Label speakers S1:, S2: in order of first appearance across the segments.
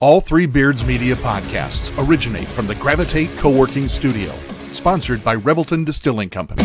S1: All Three Beards Media podcasts originate from the Gravitate Co-working Studio, sponsored by Revelton Distilling Company.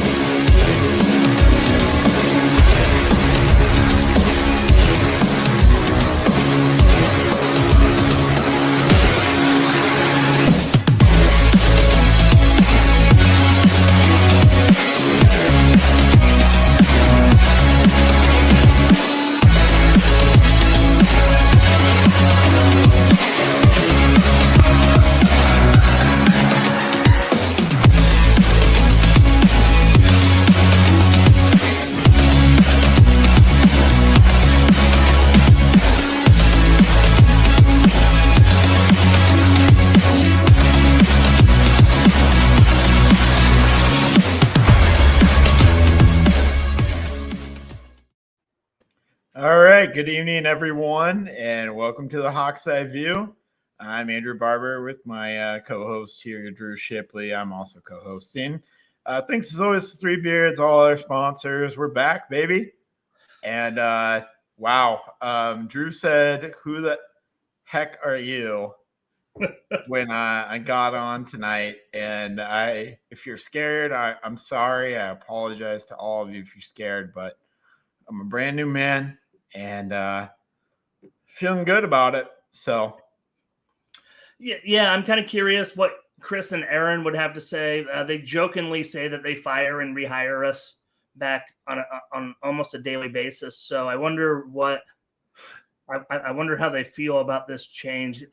S2: All right, good evening, everyone, and welcome to the Hawkseye View. I'm Andrew Barber with my co-host here, Drew Shipley. I'm also co-hosting. Thanks as always to Three Beards, all our sponsors. We're back, baby. And wow, Drew said, "Who the heck are you?" when I got on tonight. And if you're scared, I'm sorry. I apologize to all of you if you're scared, but I'm a brand new man. And feeling good about it. So,
S3: yeah, I'm kind of curious what Chris and Aaron would have to say. They jokingly say that they fire and rehire us back on almost a daily basis. So I wonder I wonder how they feel about this change.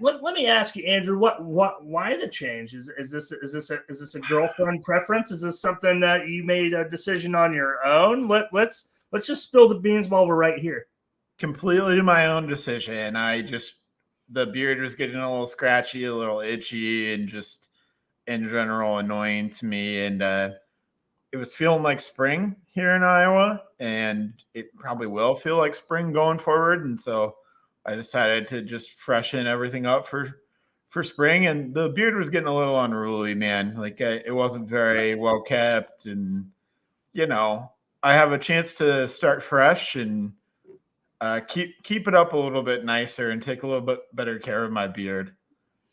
S3: Let me ask you, Andrew, why the change? Is this a girlfriend preference? Is this something that you made a decision on your own? Let's just spill the beans while we're right here.
S2: Completely my own decision. The beard was getting a little scratchy, a little itchy, and just in general annoying to me. And it was feeling like spring here in Iowa, and it probably will feel like spring going forward. And so I decided to just freshen everything up for spring. And the beard was getting a little unruly, man. Like it wasn't very well kept, and I have a chance to start fresh and keep it up a little bit nicer and take a little bit better care of my beard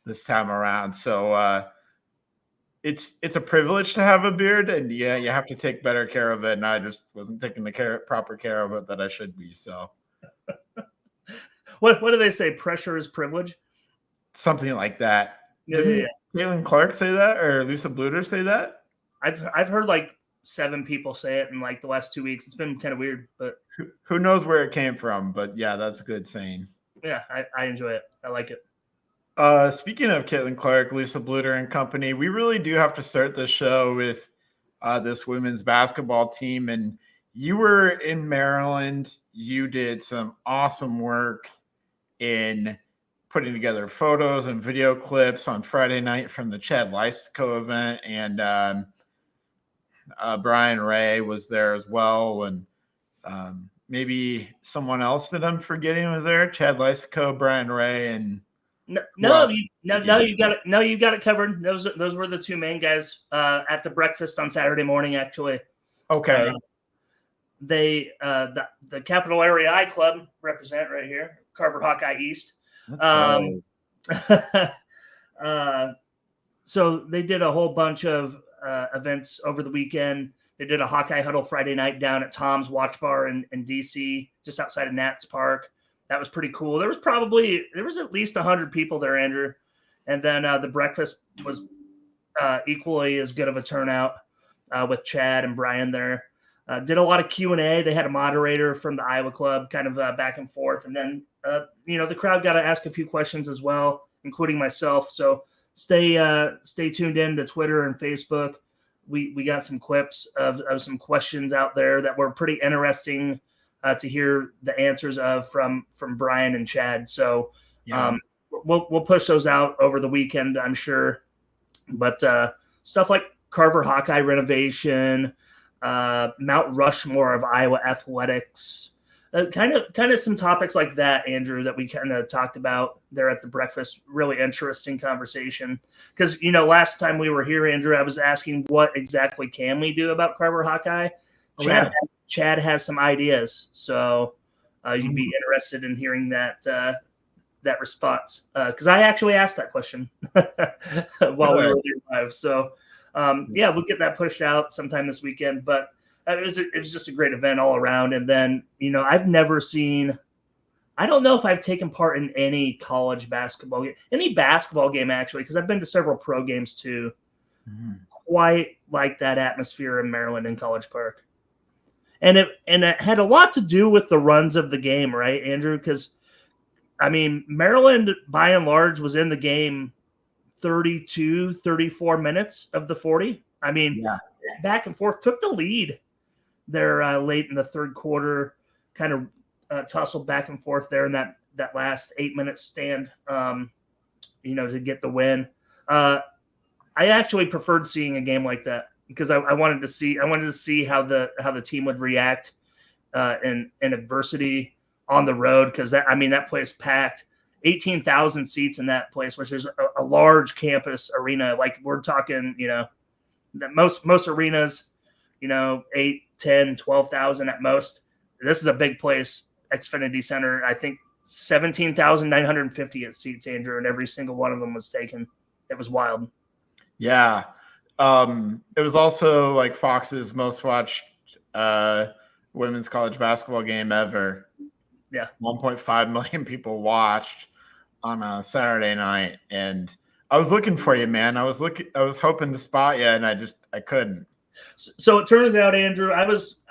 S2: this time around. So it's a privilege to have a beard, and yeah, you have to take better care of it. And I just wasn't taking the proper care of it that I should be. So
S3: what do they say? Pressure is privilege?
S2: Something like that.
S3: Yeah.
S2: Caitlin Clark say that, or Lisa Bluter say that?
S3: I've heard like 7 people say it in like the last 2 weeks. It's been kind of weird, but
S2: who knows where it came from? But yeah, that's a good saying.
S3: Yeah, I enjoy it. I like it.
S2: Speaking of Caitlin Clark, Lisa Bluter and company, we really do have to start this show with this women's basketball team. And you were in Maryland. You did some awesome work in putting together photos and video clips on Friday night from the Chad Lysico event. And Brian Ray was there as well. And maybe someone else that I'm forgetting was there. Chad Lysico, Brian Ray, and
S3: you got it. No, you got it covered. Those were the 2 main guys at the breakfast on Saturday morning. Actually,
S2: okay.
S3: The Capital Area I Club represent right here, Carver Hawkeye East. So they did a whole bunch of events over the weekend. They did a Hawkeye Huddle Friday night down at Tom's Watch Bar in DC, just outside of Nats Park. That was pretty cool. There was at least 100 people there, Andrew. And then the breakfast was equally as good of a turnout with Chad and Brian there. Did a lot of Q&A. They had a moderator from the Iowa Club kind of back and forth. And then, the crowd got to ask a few questions as well, including myself. So stay tuned in to Twitter and Facebook. We got some clips of some questions out there that were pretty interesting to hear the answers of from Brian and Chad. So we'll push those out over the weekend, I'm sure. But stuff like Carver Hawkeye renovation, Mount Rushmore of Iowa athletics, kind of some topics like that, Andrew, that we kind of talked about there at the breakfast. Really interesting conversation. Because, last time we were here, Andrew, I was asking what exactly can we do about Carver Hawkeye. Chad has some ideas. So you'd be interested in hearing that that response because I actually asked that question while we were there live. So we'll get that pushed out sometime this weekend. But it was just a great event all around. And then I've never seen. I don't know if I've taken part in any college basketball game, any basketball game actually, because I've been to several pro games too. Quite like that atmosphere in Maryland in College Park. And it had a lot to do with the runs of the game, right, Andrew? Because, I mean, Maryland, by and large, was in the game 32, 34 minutes of the 40. I mean, back and forth, took the lead there late in the third quarter, kind of tussled back and forth there in that last 8-minute stand, to get the win. I actually preferred seeing a game like that because I wanted to see how the team would react in adversity on the road because that place packed, 18,000 seats in that place, which is a large campus arena. Like we're talking, that most arenas, 8, 10, 12,000 at most. This is a big place. Xfinity Center, I think 17,950 seats, Andrew, and every single one of them was taken. It was wild.
S2: Yeah. It was also like Fox's most watched women's college basketball game ever.
S3: Yeah.
S2: 1.5 million people watched on a Saturday night. And I was looking for you, man. I was hoping to spot you and I couldn't.
S3: So it turns out, Andrew, I was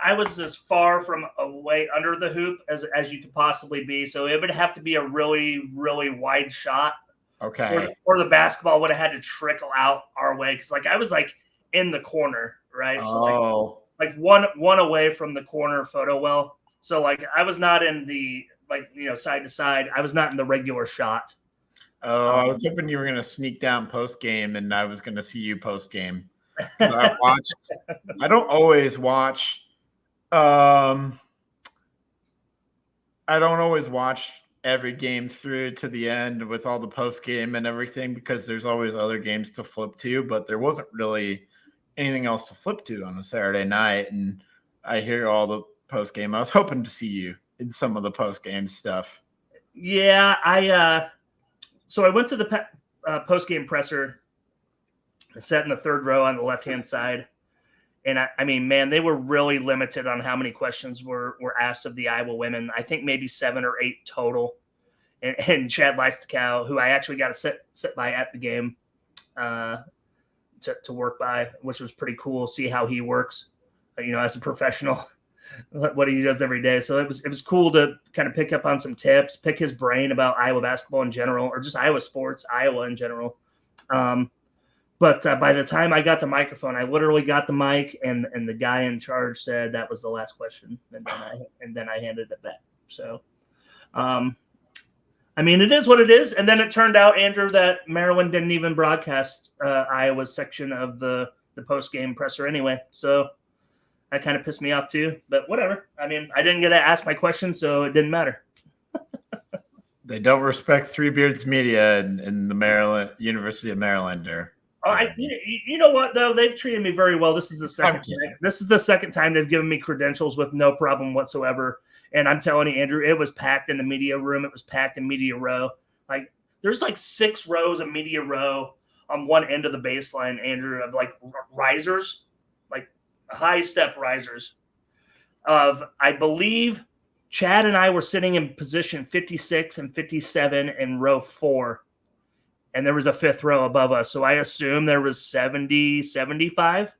S3: as far from away under the hoop as you could possibly be. So it would have to be a really, really wide shot.
S2: Okay.
S3: Or the basketball would have had to trickle out our way because I was in the corner, right? So one away from the corner photo well. So I was not in the side to side. I was not in the regular shot.
S2: Oh, I was hoping you were gonna sneak down post game, and I was gonna see you post game. I don't always watch. I don't always watch every game through to the end with all the post game and everything because there's always other games to flip to, but there wasn't really anything else to flip to on a Saturday night. And I hear all the post game. I was hoping to see you in some of the post game stuff.
S3: Yeah, so I went to the post game presser. I sat in the third row on the left-hand side. And I mean, man, they were really limited on how many questions were asked of the Iowa women. I think maybe 7 or 8 total. And Chad Leistokow, who I actually got to sit by at the game to work by, which was pretty cool. See how he works, as a professional, what he does every day. So it was cool to kind of pick up on some tips, pick his brain about Iowa basketball in general, or just Iowa sports, Iowa in general. But by the time I got the microphone, I literally got the mic, and the guy in charge said that was the last question, and then I handed it back. So, I mean, it is what it is. And then it turned out, Andrew, that Maryland didn't even broadcast Iowa's section of the post game presser anyway. So that kind of pissed me off too. But whatever. I mean, I didn't get to ask my question, so it didn't matter.
S2: They don't respect Three Beards Media in the University of Maryland, or.
S3: You know what though? They've treated me very well. This is the second time. This is the second time they've given me credentials with no problem whatsoever. And I'm telling you, Andrew, it was packed in the media room. It was packed in media row. There's 6 rows of media row on one end of the baseline, Andrew, of risers, high step risers. I believe Chad and I were sitting in position 56 and 57 in row 4. And there was a 5th row above us. So I assume there was 70, 75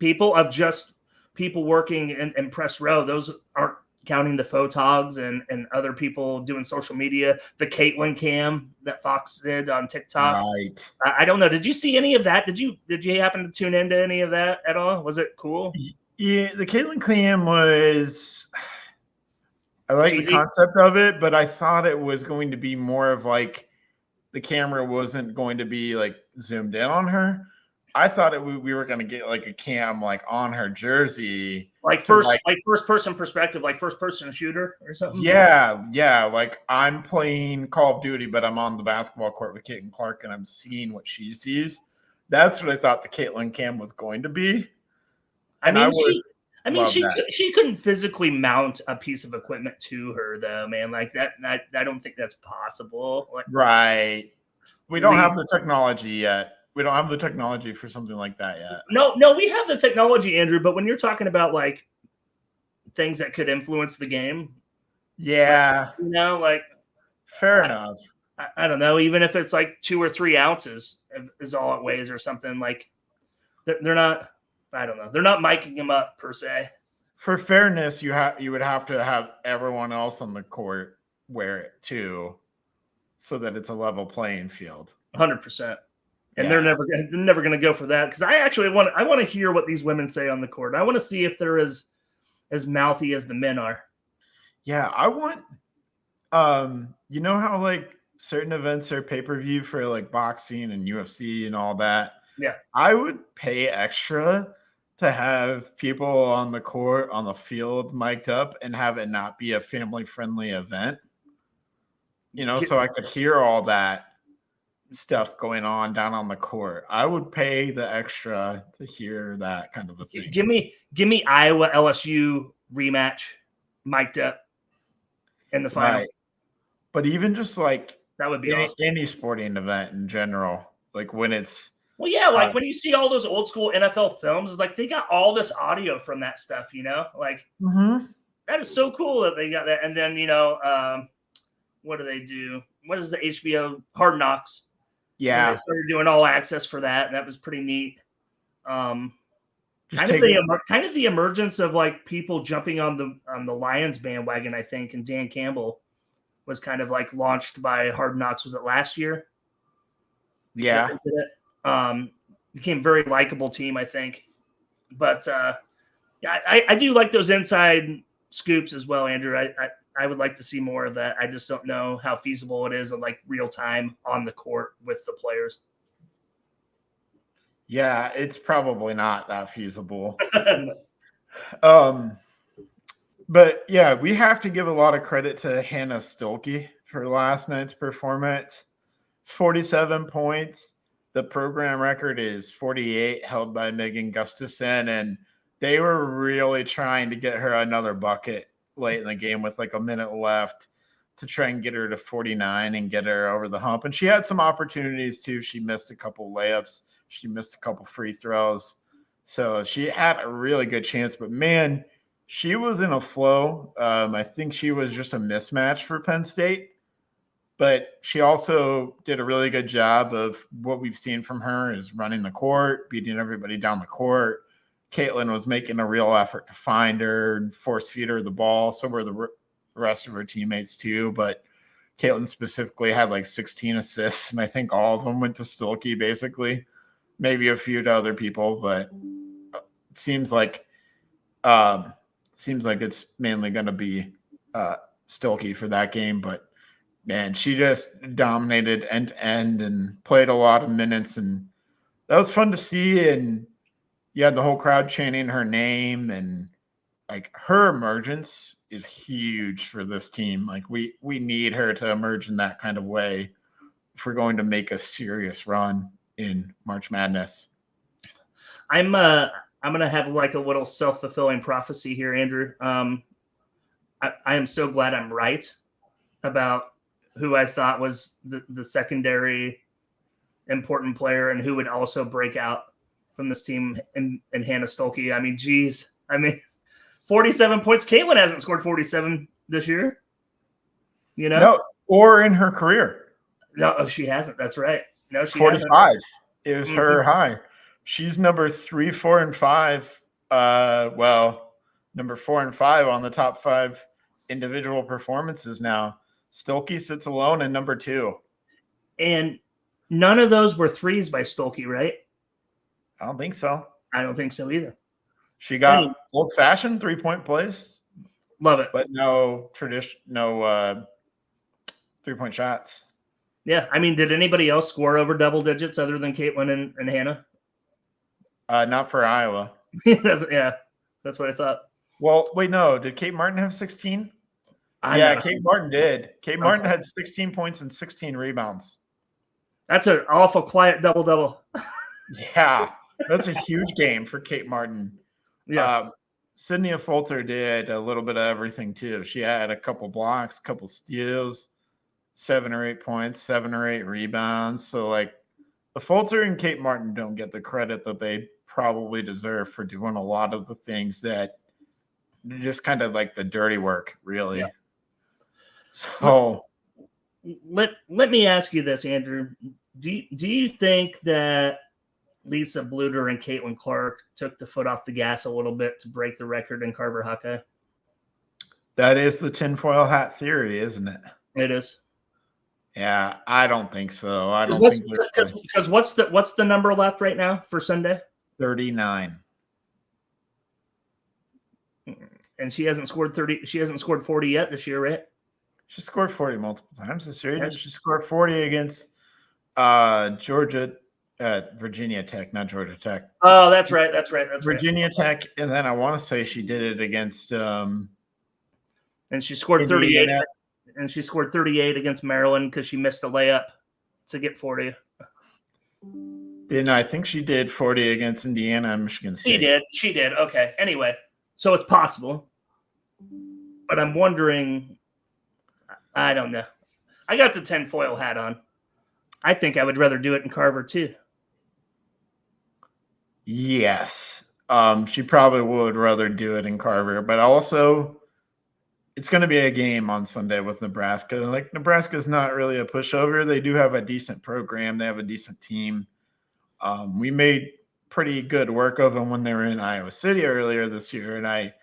S3: people of just people working in press row. Those aren't counting the photogs and other people doing social media. The Caitlin cam that Fox did on TikTok.
S2: Right.
S3: I don't know. Did you see any of that? Did you happen to tune into any of that at all? Was it cool?
S2: Yeah, the Caitlin cam was. I like the concept of it, but I thought it was going to be more of the camera wasn't going to be zoomed in on her. I thought we were going to get a cam on her jersey,
S3: first person perspective, first person shooter or something.
S2: Yeah. I'm playing Call of Duty, but I'm on the basketball court with Caitlin Clark, and I'm seeing what she sees. That's what I thought the Caitlin cam was going to be.
S3: I mean,
S2: Love that.
S3: she couldn't physically mount a piece of equipment to her, though, man. Like that, I don't think that's possible. Like,
S2: Right. We don't have the technology yet. We don't have the technology for something like that yet.
S3: No, we have the technology, Andrew. But when you're talking about like things that could influence the game,
S2: Yeah.
S3: like, like
S2: fair enough.
S3: I don't know. Even if it's like 2 or 3 ounces is all it weighs, or something, like they're not. I don't know. They're not miking him up per se.
S2: For fairness, you would have to have everyone else on the court wear it too, so that it's a level playing field.
S3: 100%. And they're never going to go for that, because I want to hear what these women say on the court. I want to see if they're as mouthy as the men are.
S2: Yeah, I want. You know how like certain events are pay-per-view for like boxing and UFC and all that.
S3: Yeah,
S2: I would pay extra to have people on the court, on the field, mic'd up, and have it not be a family-friendly event. You know, so I could hear all that stuff going on down on the court. I would pay the extra to hear that kind of a thing.
S3: Give me Iowa LSU rematch mic'd up in the final.
S2: Right. But even just like
S3: that would be awesome.
S2: Any sporting event in general, like when it's
S3: well, yeah, like when you see all those old school NFL films, it's like they got all this audio from that stuff, you know, like that is so cool that they got that. And then, you know, what do they do? What is the HBO Hard Knocks?
S2: Yeah,
S3: they started doing all access for that, and that was pretty neat. Kind of the emergence of like people jumping on the Lions bandwagon, I think, and Dan Campbell was kind of like launched by Hard Knocks. Was it last year?
S2: Yeah.
S3: Became a very likable team, I think. But I do like those inside scoops as well, Andrew. I would like to see more of that. I just don't know how feasible it is in like real time on the court with the players.
S2: Yeah, it's probably not that feasible. But yeah, we have to give a lot of credit to Hannah Stolke for last night's performance. 47 points. The program record is 48, held by Megan Gustafson, and they were really trying to get her another bucket late in the game with like a minute left to try and get her to 49 and get her over the hump. And she had some opportunities too. She missed a couple layups. She missed a couple free throws. So she had a really good chance, but man, she was in a flow. I think she was just a mismatch for Penn State, but she also did a really good job of what we've seen from her is running the court, beating everybody down the court. Caitlin was making a real effort to find her and force feed her the ball. So were the rest of her teammates too. But Caitlin specifically had like 16 assists, and I think all of them went to Stolke basically. Maybe a few to other people, but it seems like it's mainly going to be Stolke for that game. But man, she just dominated end to end and played a lot of minutes, and that was fun to see. And you had the whole crowd chanting her name, and like her emergence is huge for this team. Like we need her to emerge in that kind of way if we're going to make a serious run in March Madness.
S3: I'm gonna have like a little self-fulfilling prophecy here, Andrew. I am so glad I'm right about who I thought was the secondary important player and who would also break out from this team and Hannah Stolke. I mean, geez. I mean, 47 points. Caitlin hasn't scored 47 this year. You know?
S2: No, or in her career.
S3: No, she hasn't. That's right. No, she
S2: 45
S3: hasn't.
S2: is her high. She's number 3, 4, and 5. Number 4 and 5 on the top 5 individual performances now. Stolke sits alone in number 2.
S3: And none of those were threes by Stolke, right?
S2: I don't think so.
S3: I don't think so either.
S2: She got old-fashioned 3-point plays.
S3: Love it.
S2: But no 3-point shots.
S3: Yeah, I mean, did anybody else score over double digits other than Caitlin and Hannah?
S2: Not for Iowa.
S3: That's what I thought.
S2: Well, wait, no. Did Kate Martin have 16? Kate Martin did. Kate Martin had 16 points and 16 rebounds.
S3: That's an awful quiet double-double.
S2: Yeah, that's a huge game for Kate Martin.
S3: Yeah.
S2: Sydney Fulter did a little bit of everything too. She had a couple blocks, couple steals, 7 or 8 points, 7 or 8 rebounds. So like Fulter and Kate Martin don't get the credit that they probably deserve for doing a lot of the things that just kind of like the dirty work, really. Yeah. So
S3: let me ask you this, Andrew. Do you think that Lisa Bluter and Caitlin Clark took the foot off the gas a little bit to break the record in Carver Hawkeye?
S2: That is the tinfoil hat theory, isn't it?
S3: It is.
S2: Yeah, I don't think so. I don't think
S3: because what's the number left right now for Sunday?
S2: 39.
S3: And she hasn't scored 30. She hasn't scored 40 yet this year, right?
S2: She scored 40 multiple times this year. Yes. She scored 40 against Virginia Tech, not Georgia Tech.
S3: Oh, that's right.
S2: Virginia Tech, and then I want to say she did it against.
S3: And she scored Indiana. 38. And she scored 38 against Maryland because she missed a layup to get 40.
S2: Then I think she did 40 against Indiana and Michigan State.
S3: She did. Okay. Anyway, so it's possible. But I'm wondering, I don't know. I got the tinfoil hat on. I think I would rather do it in Carver too.
S2: Yes. She probably would rather do it in Carver, but also it's going to be a game on Sunday with Nebraska. Like, Nebraska's not really a pushover. They do have a decent program. They have a decent team. We made pretty good work of them when they were in Iowa City earlier this year, and I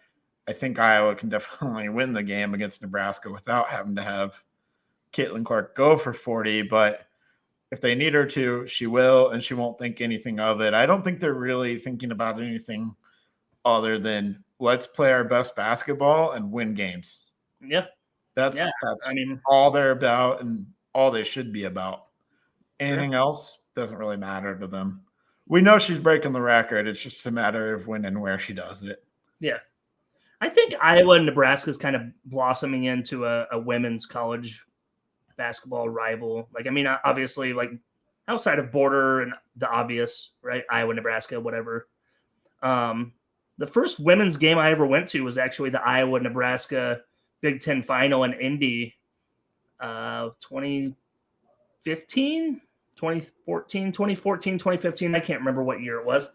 S2: think Iowa can definitely win the game against Nebraska without having to have Caitlin Clark go for 40. But if they need her to, she will, and she won't think anything of it. I don't think they're really thinking about anything other than let's play our best basketball and win games.
S3: Yeah.
S2: That's all they're about and all they should be about. Anything else doesn't really matter to them. We know she's breaking the record. It's just a matter of when and where she does it.
S3: Yeah. I think Iowa and Nebraska is kind of blossoming into a women's college basketball rival. Like, I mean, obviously, like outside of border and the obvious, right? Iowa, Nebraska, whatever. The first women's game I ever went to was actually the Iowa-Nebraska Big Ten Final in Indy, 2015, 2015. I can't remember what year it was,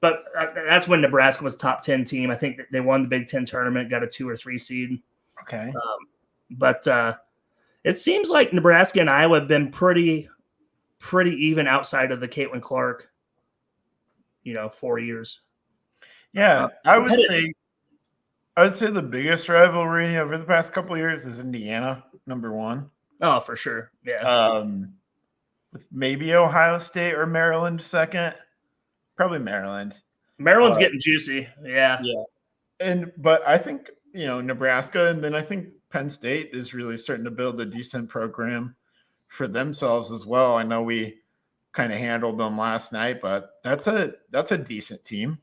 S3: but that's when Nebraska was a top 10 team. I think they won the Big Ten tournament, got a 2 or 3 seed.
S2: Okay.
S3: But it seems like Nebraska and Iowa have been pretty even outside of the Caitlin Clark, 4 years.
S2: Yeah, I would say the biggest rivalry over the past couple of years is Indiana, number one.
S3: Oh, for sure. Yeah.
S2: With maybe Ohio State or Maryland second. Probably Maryland.
S3: Maryland's getting juicy. Yeah.
S2: Yeah. But I think, Nebraska, and then I think Penn State is really starting to build a decent program for themselves as well. I know we kind of handled them last night, but that's a decent team.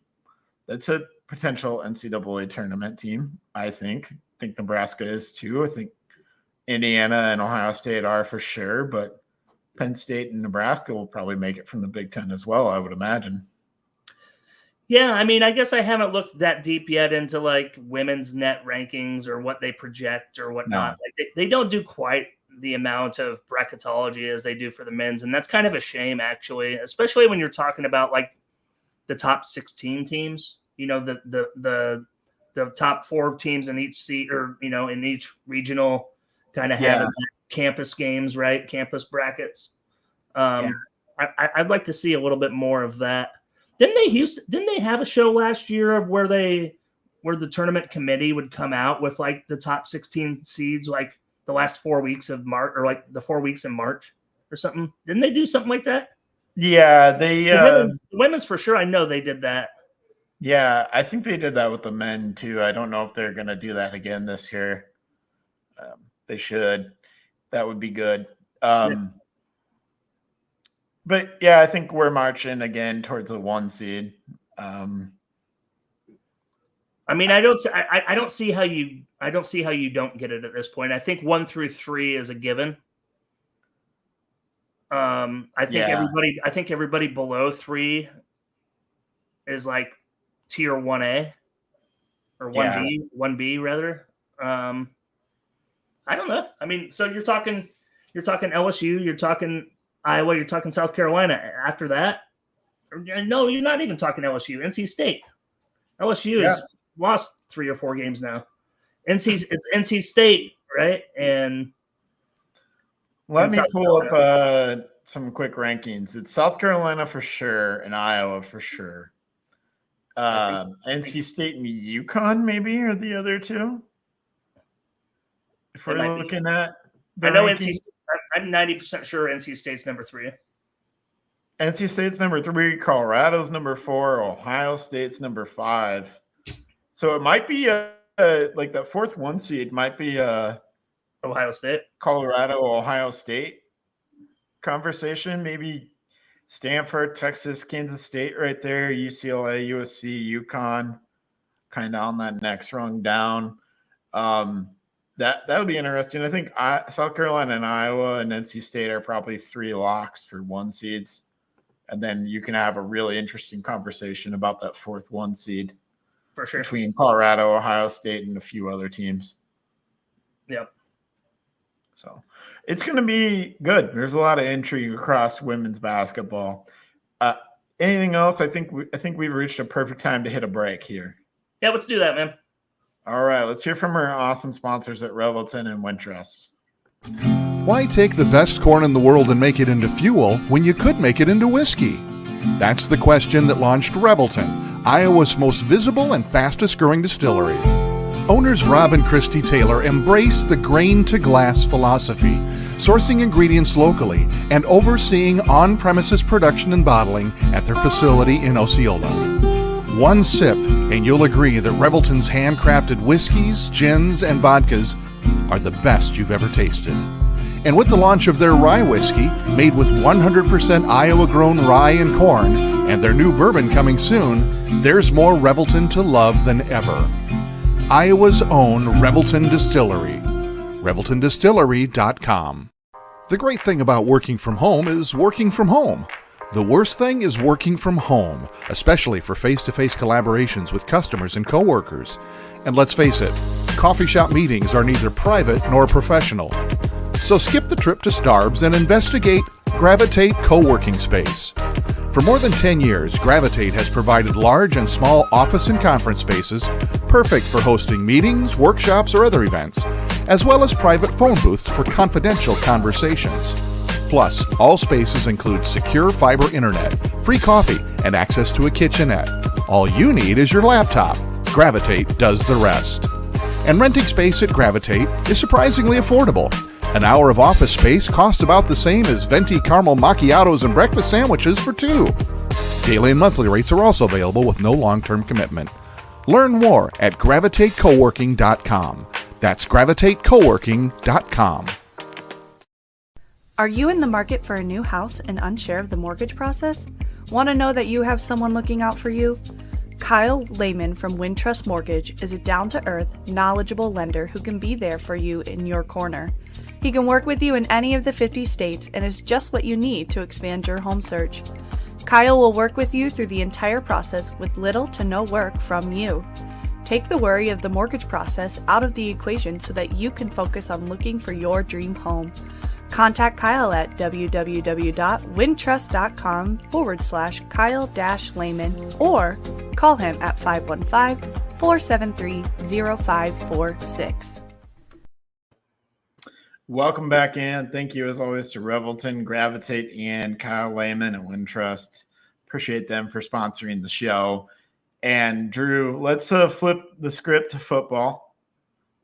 S2: That's a potential NCAA tournament team, I think. I think Nebraska is too. I think Indiana and Ohio State are for sure, but Penn State and Nebraska will probably make it from the Big Ten as well, I would imagine.
S3: Yeah, I mean, I guess I haven't looked that deep yet into like women's net rankings or what they project or whatnot. No. Like they don't do quite the amount of bracketology as they do for the men's, and that's kind of a shame, actually, especially when you're talking about like the top 16 teams. The top 4 teams in each seat, or in each regional, kind of having campus games, right? Campus brackets. I'd like to see a little bit more of that. Didn't they have a show last year of where the tournament committee would come out with like the top 16 seeds, like the last 4 weeks of March, or like the 4 weeks in March or something? Didn't they do something like that?
S2: Yeah,
S3: the women's for sure. I know they did that.
S2: Yeah, I think they did that with the men too. I don't know if they're going to do that again this year. They should. That would be good. But yeah, I think we're marching again towards a 1 seed.
S3: I mean, I don't see how you don't get it at this point. I think 1 through 3 is a given. I think everybody below 3 is like tier 1A. or 1B rather. I don't know. I mean, so you're talking LSU, you're talking Iowa, you're talking South Carolina. After that, no, you're not even talking LSU. NC State. LSU has lost 3 or 4 games now. It's NC State, right? And
S2: let me pull up some quick rankings. It's South Carolina for sure and Iowa for sure. NC State and UConn maybe are the other two. If we're looking at
S3: I know rankings. I'm 90% sure NC State's number 3.
S2: NC State's number 3, Colorado's number 4, Ohio State's number 5. So it might be like that 4th 1 seed might be
S3: Ohio State,
S2: Colorado, Ohio State conversation. Maybe Stanford, Texas, Kansas State right there, UCLA, USC, UConn, kind of on that next rung down. That'll be interesting. I think South Carolina and Iowa and NC State are probably 3 locks for 1 seeds. And then you can have a really interesting conversation about that 4th 1 seed
S3: for sure
S2: between Colorado, Ohio State, and a few other teams.
S3: Yep.
S2: So it's going to be good. There's a lot of intrigue across women's basketball. Anything else? I think we've reached a perfect time to hit a break here.
S3: Yeah, let's do that, man.
S2: All right, let's hear from our awesome sponsors at Revelton and Wintrust.
S1: Why take the best corn in the world and make it into fuel when you could make it into whiskey? That's the question that launched Revelton, Iowa's most visible and fastest growing distillery. Owners Rob and Christy Taylor embrace the grain-to-glass philosophy, sourcing ingredients locally and overseeing on-premises production and bottling at their facility in Osceola. One sip, and you'll agree that Revelton's handcrafted whiskeys, gins, and vodkas are the best you've ever tasted. And with the launch of their rye whiskey, made with 100% Iowa-grown rye and corn, and their new bourbon coming soon, there's more Revelton to love than ever. Iowa's own Revelton Distillery. ReveltonDistillery.com. The great thing about working from home is working from home. The worst thing is working from home, especially for face-to-face collaborations with customers and coworkers. And let's face it, coffee shop meetings are neither private nor professional. So skip the trip to Starbs and investigate Gravitate Co-working Space. For more than 10 years, Gravitate has provided large and small office and conference spaces perfect for hosting meetings, workshops, or other events, as well as private phone booths for confidential conversations. Plus, all spaces include secure fiber internet, free coffee, and access to a kitchenette. All you need is your laptop. Gravitate does the rest. And renting space at Gravitate is surprisingly affordable. An hour of office space costs about the same as venti caramel macchiatos and breakfast sandwiches for 2. Daily and monthly rates are also available with no long-term commitment. Learn more at gravitatecoworking.com. That's gravitatecoworking.com.
S4: Are you in the market for a new house and unsure of the mortgage process? Want to know that you have someone looking out for you? Kyle Lehman from Wintrust Mortgage is a down-to-earth, knowledgeable lender who can be there for you in your corner. He can work with you in any of the 50 states and is just what you need to expand your home search. Kyle will work with you through the entire process with little to no work from you. Take the worry of the mortgage process out of the equation so that you can focus on looking for your dream home. Contact Kyle at www.wintrust.com/Kyle-Lehman or call him at 515-473-0546.
S2: Welcome back in. Thank you, as always, to Revelton, Gravitate, and Kyle Lehman and Wintrust. Appreciate them for sponsoring the show. And Drew, let's flip the script to football.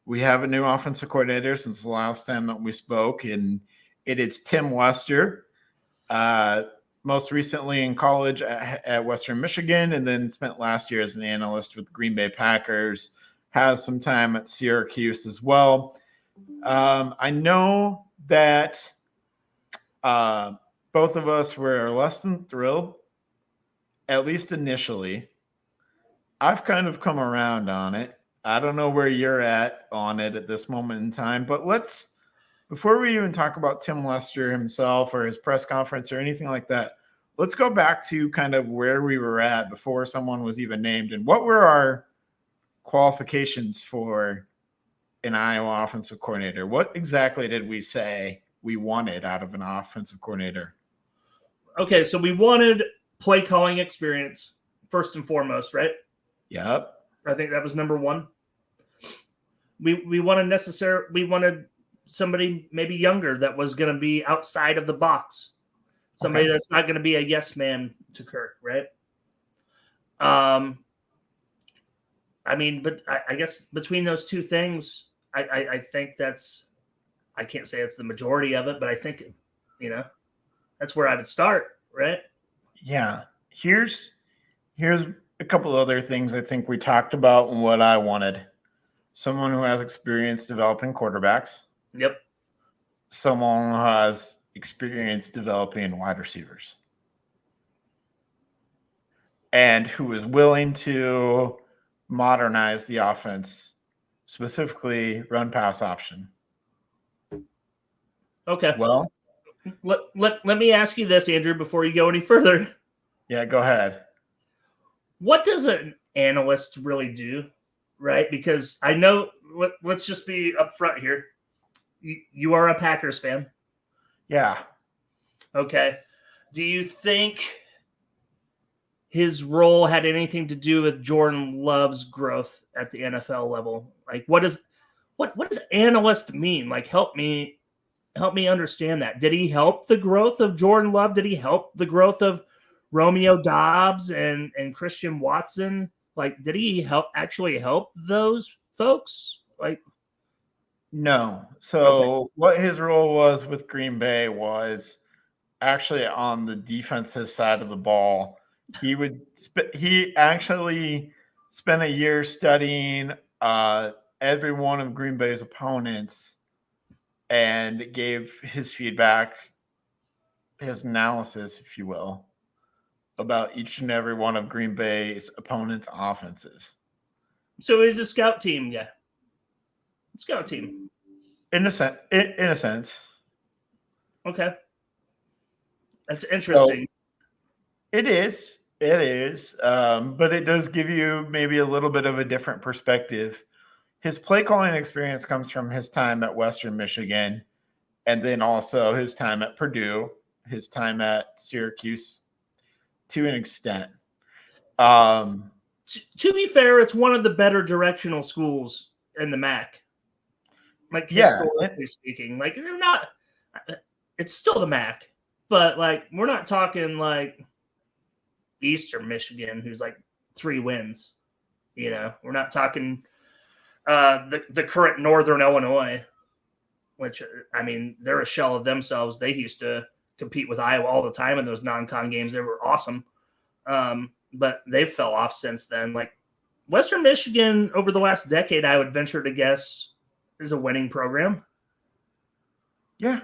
S2: We have a new offensive coordinator since the last time that we spoke, and it is Tim Lester. Most recently in college at Western Michigan, and then spent last year as an analyst with the Green Bay Packers. Has some time at Syracuse as well. I know that both of us were less than thrilled, at least initially. I've kind of come around on it. I don't know where you're at on it at this moment in time, but before we even talk about Tim Lester himself or his press conference or anything like that, let's go back to kind of where we were at before someone was even named and what were qualifications for an Iowa offensive coordinator. What exactly did we say we wanted out of an offensive coordinator?
S3: Okay, so we wanted play calling experience first and foremost, right?
S2: Yep.
S3: I think that was number one. We wanted somebody maybe younger that was going to be outside of the box. Somebody that's not going to be a yes man to Kirk, right? But I guess between those two things, I think I can't say it's the majority of it, but I think, that's where I would start, right?
S2: Yeah. Here's a couple other things I think we talked about and what I wanted. Someone who has experience developing quarterbacks.
S3: Yep.
S2: Someone who has experience developing wide receivers. And who is willing to modernize the offense, specifically run pass option.
S3: Okay.
S2: Well,
S3: let me ask you this, Andrew, before you go any further.
S2: Yeah, go ahead.
S3: What does an analyst really do, right? Because I know, let's just be upfront here. You are a Packers fan.
S2: Yeah.
S3: Okay. Do you think his role had anything to do with Jordan Love's growth at the NFL level? Like, what does analyst mean? Like, help me understand that. Did he help the growth of Jordan Love? Did he help the growth of Romeo Doubs and Christian Watson? Like, did he actually help those folks? Like,
S2: no. So what his role was with Green Bay was actually on the defensive side of the ball. He actually spent a year studying every one of Green Bay's opponents and gave his feedback, his analysis, if you will, about each and every one of Green Bay's opponents' offenses.
S3: So he's a scout team, yeah. Scout team.
S2: In a sense.
S3: Okay. That's interesting.
S2: So it is. But it does give you maybe a little bit of a different perspective. His play calling experience comes from his time at Western Michigan, and then also his time at Purdue, his time at Syracuse to an extent.
S3: To be fair, it's one of the better directional schools in the MAC. Like, historically speaking, like, they're not. It's still the MAC, but like, we're not talking like Eastern Michigan, who's like 3 wins. We're not talking the current Northern Illinois, which, I mean, they're a shell of themselves. They used to compete with Iowa all the time in those non-con games. They were awesome. But they've fell off since then. Like, Western Michigan over the last decade, I would venture to guess, is a winning program.
S2: Yeah,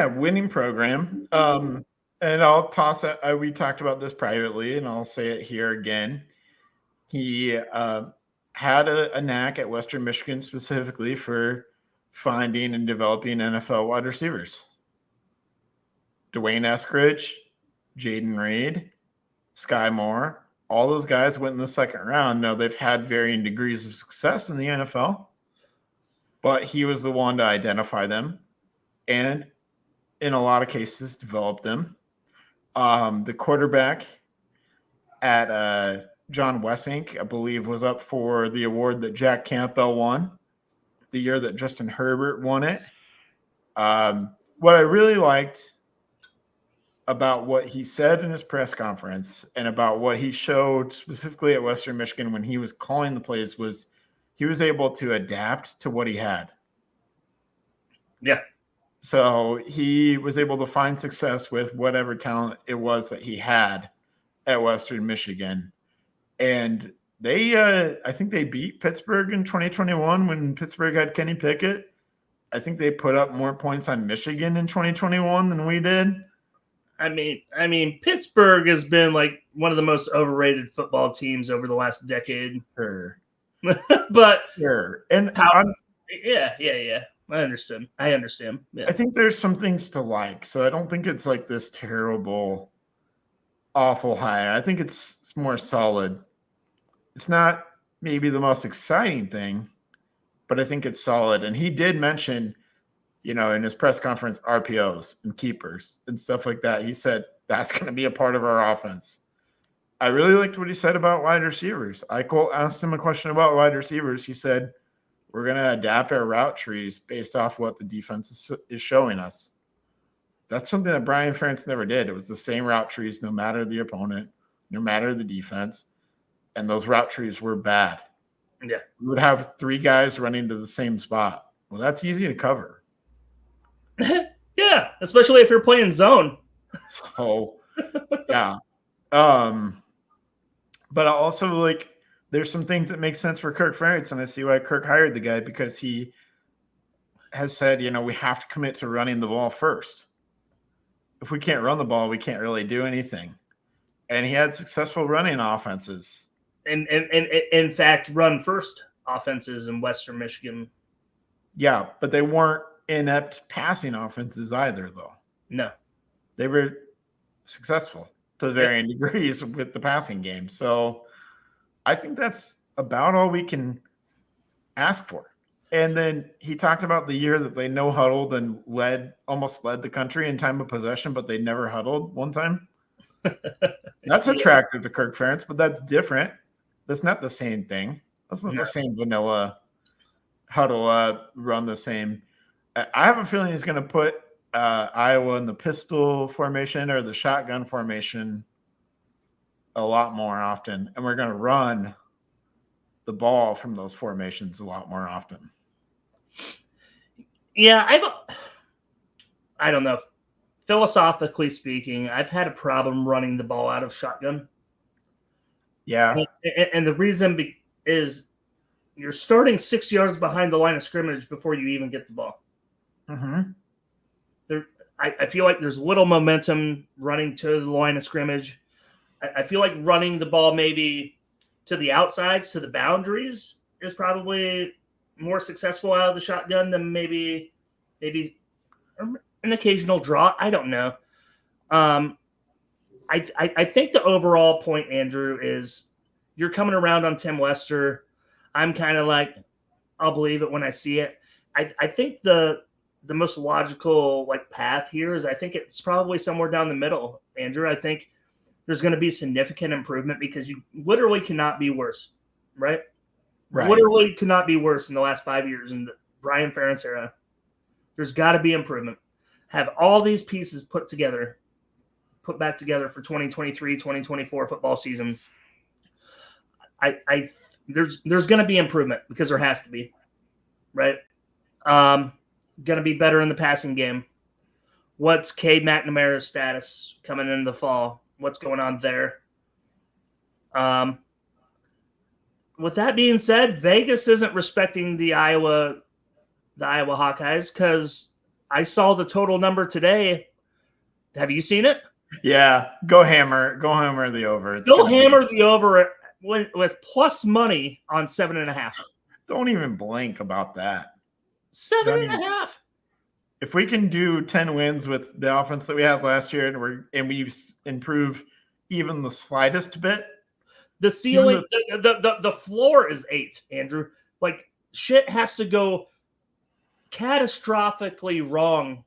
S2: winning program. And I'll toss it. We talked about this privately, and I'll say it here again. He had a knack at Western Michigan specifically for finding and developing NFL wide receivers. Dwayne Eskridge, Jaden Reed, Sky Moore, all those guys went in the second round. Now, they've had varying degrees of success in the NFL, but he was the one to identify them and, in a lot of cases, develop them. The quarterback at John Wessink, I believe, was up for the award that Jack Campbell won the year that Justin Herbert won it. What I really liked about what he said in his press conference and about what he showed specifically at Western Michigan when he was calling the plays was he was able to adapt to what he had.
S3: Yeah.
S2: So he was able to find success with whatever talent it was that he had at Western Michigan. And they, I think they beat Pittsburgh in 2021 when Pittsburgh had Kenny Pickett. I think they put up more points on Michigan in 2021 than we did.
S3: I mean, Pittsburgh has been like one of the most overrated football teams over the last decade.
S2: Sure.
S3: But
S2: sure. And
S3: yeah. I understand. Yeah.
S2: I think there's some things to like. So I don't think it's like this terrible, awful high. I think it's more solid. It's not maybe the most exciting thing, but I think it's solid. And he did mention, in his press conference, RPOs and keepers and stuff like that. He said that's going to be a part of our offense. I really liked what he said about wide receivers. I asked him a question about wide receivers. He said, we're going to adapt our route trees based off what the defense is showing us. That's something that Brian Ferentz never did. It was the same route trees, no matter the opponent, no matter the defense. And those route trees were bad.
S3: Yeah.
S2: We would have 3 guys running to the same spot. Well, that's easy to cover.
S3: Yeah, especially if you're playing zone.
S2: So, yeah. But I also there's some things that make sense for Kirk Ferentz, and I see why Kirk hired the guy, because he has said, we have to commit to running the ball first. If we can't run the ball, we can't really do anything. And he had successful running offenses.
S3: And in fact, run first offenses in Western Michigan.
S2: Yeah, but they weren't inept passing offenses either, though.
S3: No.
S2: They were successful to varying degrees with the passing game. So I think that's about all we can ask for. And then he talked about the year that they no huddled and almost led the country in time of possession, but they never huddled one time. That's attractive to Kirk Ferentz, but that's different. That's not the same thing. That's not the same vanilla huddle, run the same. I have a feeling he's going to put Iowa in the pistol formation or the shotgun formation a lot more often, and we're going to run the ball from those formations a lot more often.
S3: Yeah, I don't know. Philosophically speaking, I've had a problem running the ball out of shotgun.
S2: Yeah.
S3: And the reason is you're starting 6 yards behind the line of scrimmage before you even get the ball.
S2: Mm-hmm.
S3: I feel like there's little momentum running to the line of scrimmage. I feel like running the ball maybe to the outsides, to the boundaries, is probably more successful out of the shotgun than maybe an occasional draw. I don't know. I think the overall point, Andrew, is you're coming around on Tim Lester. I'm kind of like, I'll believe it when I see it. I think the most logical path here is I think it's probably somewhere down the middle, Andrew. I think there's going to be significant improvement because you literally cannot be worse, right?
S2: Right.
S3: Literally could not be worse in the last 5 years in the Brian Ferentz era. There's got to be improvement. Have all these pieces put back together for 2023, 2024 football season. There's going to be improvement because there has to be, right? Going to be better in the passing game. What's Cade McNamara's status coming into the fall? What's going on there? With that being said, Vegas isn't respecting the Iowa Hawkeyes because I saw the total number today. Have you seen it?
S2: Yeah, go hammer the over.
S3: Go hammer the over with plus money on 7.5.
S2: Don't even blink about that.
S3: 7.5.
S2: If we can do 10 wins with the offense that we had last year, and we improve even the slightest bit,
S3: the ceiling, the floor is 8, Andrew. Shit has to go catastrophically wrong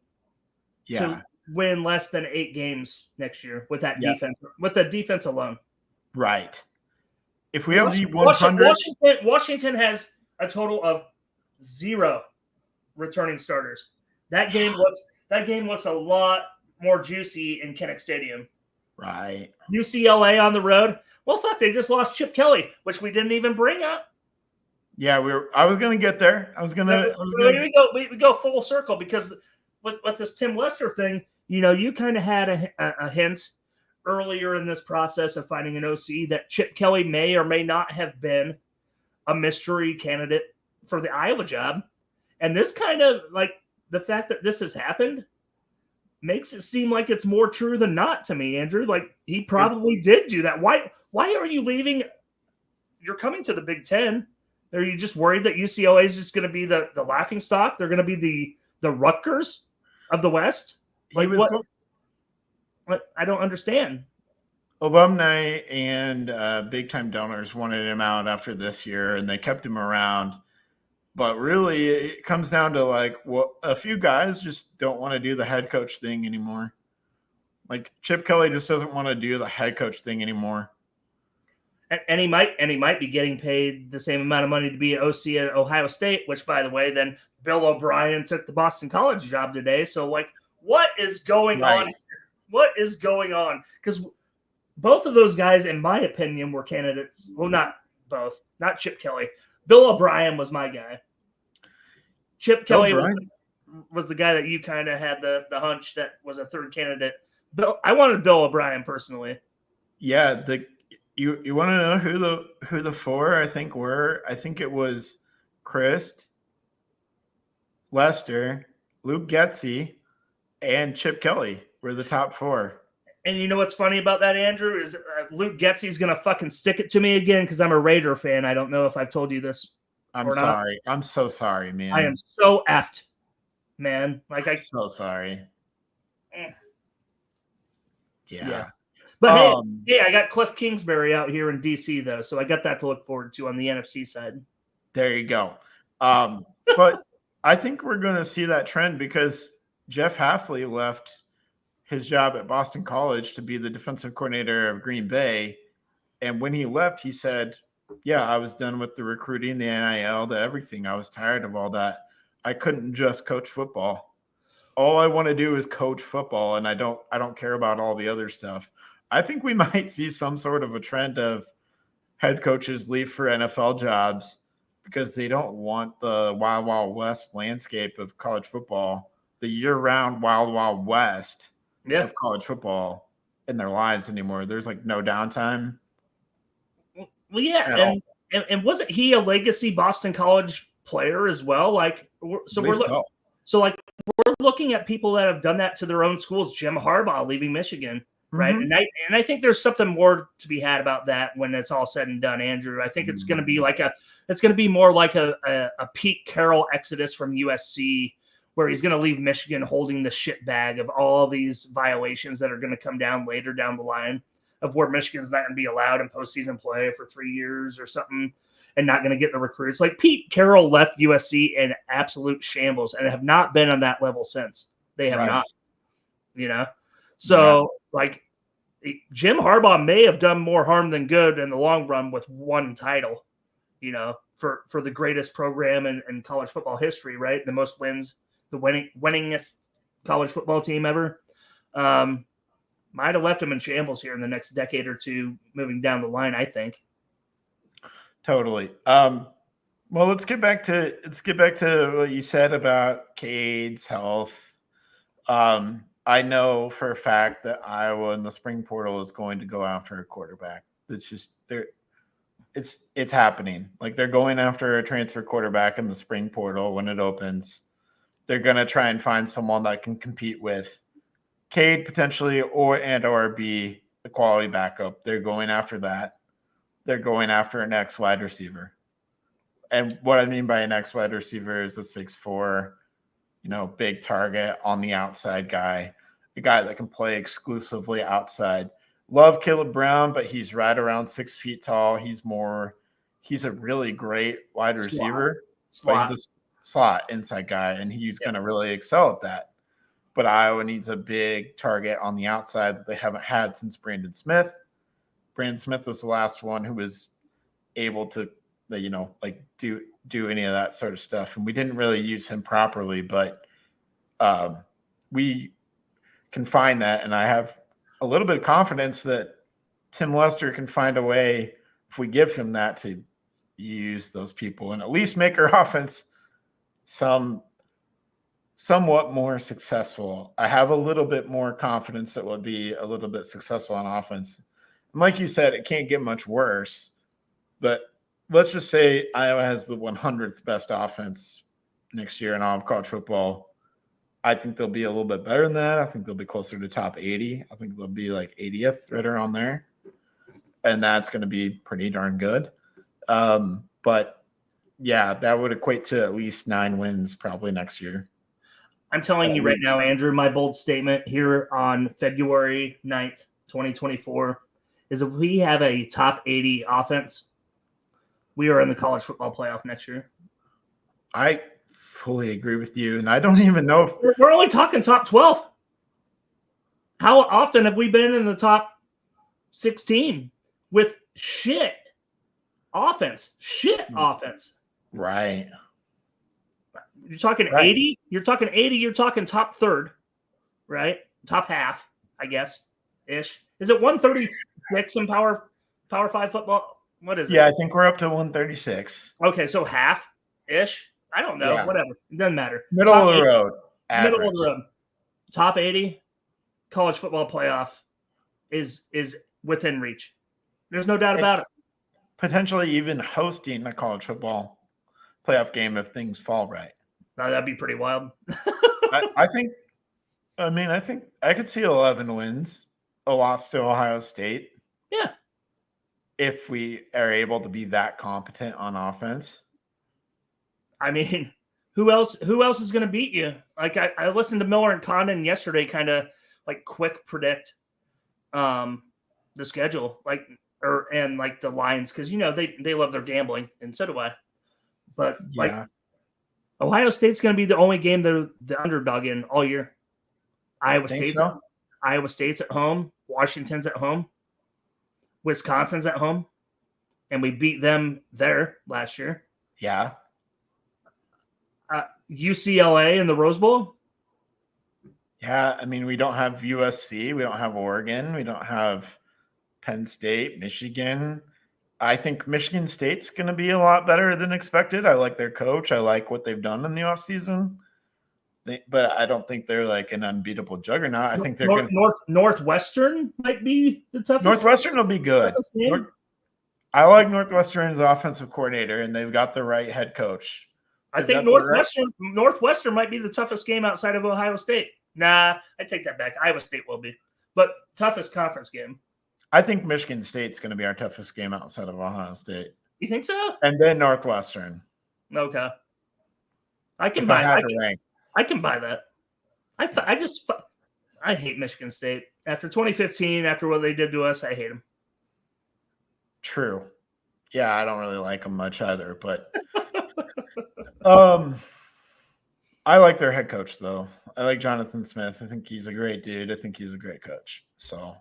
S3: to win less than 8 games next year with that defense, with the defense alone.
S2: Right. If we have the 100,
S3: Washington has a total of 0 returning starters. That game looks a lot more juicy in Kinnick Stadium.
S2: Right.
S3: UCLA on the road. Well, fuck, they just lost Chip Kelly, which we didn't even bring up.
S2: Yeah, I was going to get there.
S3: We go full circle because with this Tim Lester thing, you kind of had a hint earlier in this process of finding an OC that Chip Kelly may or may not have been a mystery candidate for the Iowa job. And this kind of the fact that this has happened makes it seem like it's more true than not to me, Andrew. He probably did do that. Why are you leaving? You're coming to the Big Ten. Are you just worried that UCLA is just going to be the laughing stock? They're going to be the Rutgers of the West? What? I don't understand.
S2: alumni and big-time donors wanted him out after this year, and they kept him around. But really, it comes down to like a few guys just don't want to do the head coach thing anymore. Like Chip Kelly just doesn't want to do the head coach thing anymore.
S3: And he might be getting paid the same amount of money to be an OC at Ohio State, which, by the way, then Bill O'Brien took the Boston College job today. So, like, what is going on here? What is going on? Because both of those guys, in my opinion, were candidates. Well, not both. Not Chip Kelly. Bill O'Brien was my guy. Chip Kelly was the guy that you kind of had the hunch that was a third candidate. I wanted Bill O'Brien personally.
S2: Yeah, you want to know who the four I think were? I think it was Christ, Lester, Luke Getsy, and Chip Kelly were the top four.
S3: And you know what's funny about that, Andrew, is Luke Getsy's going to fucking stick it to me again because I'm a Raider fan. I don't know if I've told you this.
S2: I'm sorry. I'm so sorry, man.
S3: I am so effed, man. Like I'm
S2: so sorry. Yeah.
S3: But hey, I got Cliff Kingsbury out here in DC though, so I got that to look forward to on the NFC side.
S2: There you go. But I think we're going to see that trend because Jeff Hafley left his job at Boston College to be the defensive coordinator of Green Bay. And when he left, he said, yeah, I was done with the recruiting, the NIL, the everything. I was tired of all that. I couldn't just coach football. All I want to do is coach football, and I don't care about all the other stuff. I think we might see some sort of a trend of head coaches leave for NFL jobs because they don't want the wild, wild west landscape of college football, the year-round wild, wild west of college football in their lives anymore. There's like no downtime.
S3: Well, yeah, and wasn't he a legacy Boston College player as well? Like, we're looking at people that have done that to their own schools. Jim Harbaugh leaving Michigan, right?
S2: Mm-hmm.
S3: And I think there's something more to be had about that when it's all said and done, Andrew. I think it's going to be more like a Pete Carroll exodus from USC, where he's going to leave Michigan holding the shit bag of all these violations that are going to come down later down the line, of where Michigan's not going to be allowed in postseason play for 3 years or something and not going to get the recruits. Like Pete Carroll left USC in absolute shambles and have not been on that level since. They have not, So like Jim Harbaugh may have done more harm than good in the long run with one title, for the greatest program in college football history, right? The most wins, the winningest college football team ever. Might have left him in shambles here in the next decade or two moving down the line, I think.
S2: Totally. Well, let's get back to what you said about Cade's health. I know for a fact that Iowa in the spring portal is going to go after a quarterback. It's just it's happening. Like they're going after a transfer quarterback in the spring portal when it opens. They're going to try and find someone that can compete with Cade potentially or be a quality backup. They're going after that. They're going after an ex wide receiver. And what I mean by an ex wide receiver is a 6'4", big target on the outside guy, a guy that can play exclusively outside. Love Caleb Brown, but he's right around 6 feet tall. He's a really great wide receiver. But he's a slot inside guy, and he's going to really excel at that. But Iowa needs a big target on the outside that they haven't had since Brandon Smith. Brandon Smith was the last one who was able to, do any of that sort of stuff. And we didn't really use him properly, but we can find that. And I have a little bit of confidence that Tim Lester can find a way, if we give him that, to use those people and at least make our offense somewhat more successful. I have a little bit more confidence that we'll be a little bit successful on offense. And like you said, it can't get much worse, but let's just say Iowa has the 100th best offense next year in all of college football. I think they'll be a little bit better than that. I think they'll be closer to top 80. I think they'll be like 80th, right around there. And that's going to be pretty darn good. But yeah, that would equate to at least 9 wins probably next year.
S3: I'm telling you right now, Andrew, my bold statement here on February 9th, 2024 is if we have a top 80 offense, we are in the college football playoff next year.
S2: I fully agree with you, and I don't even know if
S3: We're only talking top 12. How often have we been in the top 16 with shit offense? Offense.
S2: right.
S3: You're talking
S2: Right.
S3: 80. You're talking 80. You're talking top third, right? Top half, I guess, ish. Is it 136 in Power 5 football? What is it?
S2: Yeah, I think we're up to 136.
S3: Okay, so half ish. I don't know.
S2: Yeah.
S3: Whatever. It doesn't matter.
S2: Middle
S3: Top
S2: of the
S3: 80
S2: road.
S3: Middle of
S2: Average.
S3: the road. Top 80 college football playoff is within reach. There's no doubt about it.
S2: Potentially even hosting a college football playoff game if things fall right.
S3: Now, that'd be pretty wild.
S2: I think I could see 11 wins, a loss to Ohio State.
S3: Yeah.
S2: If we are able to be that competent on offense.
S3: I mean, who else is going to beat you? Like I listened to Miller and Condon yesterday, kind of like quick predict the schedule, and the lines, because they love their gambling, and so do I. But
S2: Yeah.
S3: Ohio State's going to be the only game they're the underdog in all year. Iowa State's at home. Washington's at home. Wisconsin's at home, and we beat them there last year.
S2: Yeah.
S3: UCLA in the Rose Bowl.
S2: Yeah. I mean, we don't have USC. We don't have Oregon. We don't have Penn State, Michigan. I think Michigan State's going to be a lot better than expected. I like their coach. I like what they've done in the offseason. But I don't think they're like an unbeatable juggernaut. I think they're going to
S3: Northwestern might be the toughest.
S2: Northwestern will be good. I like Northwestern's offensive coordinator, and they've got the right head coach.
S3: I think Northwestern might be the toughest game outside of Ohio State. Nah, I take that back. Iowa State will be, but toughest conference game.
S2: I think Michigan State's going to be our toughest game outside of Ohio State.
S3: You think so?
S2: And then Northwestern.
S3: Okay, I can
S2: If
S3: buy.
S2: I had to rank.
S3: I can buy that. I hate Michigan State after 2015. After what they did to us, I hate them.
S2: True. Yeah, I don't really like them much either, but I like their head coach though. I like Jonathan Smith. I think he's a great dude. I think he's a great coach. So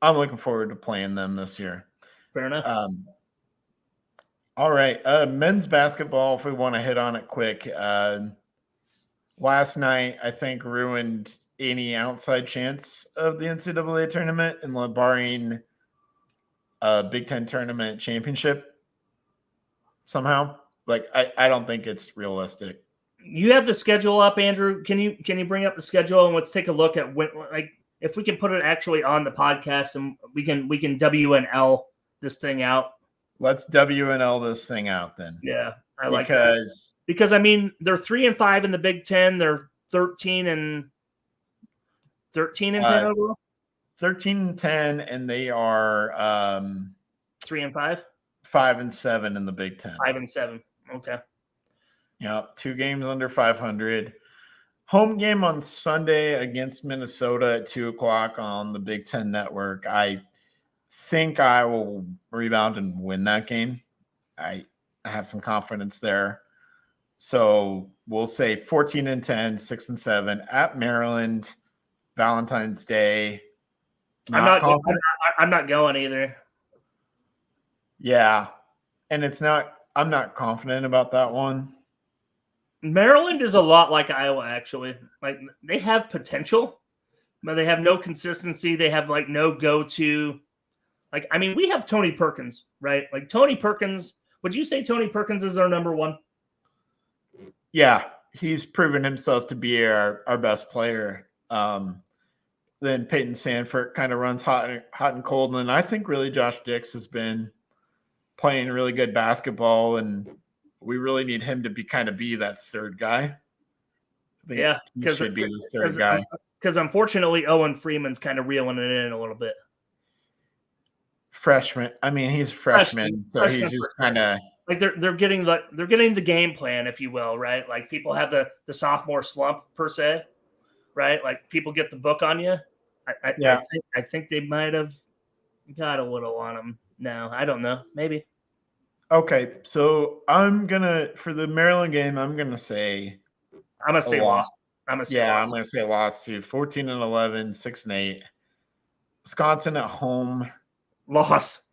S2: I'm looking forward to playing them this year.
S3: Fair enough.
S2: All right. Men's basketball, if we want to hit on it quick. Last night, I think, ruined any outside chance of the NCAA tournament, and barring a Big Ten tournament championship somehow. I don't think it's realistic.
S3: You have the schedule up, Andrew. Can you bring up the schedule and let's take a look at if we can put it actually on the podcast and we can WNL this thing out.
S2: Let's WNL this thing out then.
S3: Yeah, I like that. Because I mean they're 3-5 in the Big Ten. They're 13 and 10 overall.
S2: 13-10, and they are
S3: 3-5.
S2: 5-7 in the Big Ten.
S3: 5-7. Okay.
S2: Yeah, 2 games under 500. Home game on Sunday against Minnesota at 2:00 on the Big Ten Network. I think I will rebound and win that game. I have some confidence there. So we'll say 14-10, 6-7 at Maryland, Valentine's Day.
S3: I'm not going either.
S2: Yeah. And I'm not confident about that one.
S3: Maryland is a lot like Iowa, actually. Like they have potential, but they have no consistency. They have no go-to. We have Tony Perkins, right? Like Tony Perkins. Would you say Tony Perkins is our number one?
S2: Yeah, he's proven himself to be our best player. Then Peyton Sanford kind of runs hot and cold. And then I think really Josh Dix has been playing really good basketball, and we really need him to be that third guy.
S3: Yeah,
S2: because should be the third guy.
S3: Because unfortunately, Owen Freeman's kind of reeling it in a little bit.
S2: Freshman. I mean, he's freshman, so he's just kind of
S3: they're getting the game plan, if you will, right? Like people have the sophomore slump per se, right? Like people get the book on you. I think they might have Gotta would have won them. No, I don't know. Maybe.
S2: Okay, so for the Maryland game, I'm gonna say
S3: I'm gonna say
S2: loss.
S3: lost. I'm gonna say
S2: Yeah,
S3: lost.
S2: I'm gonna say loss to 14-11, 6-8. Wisconsin at home.
S3: Loss.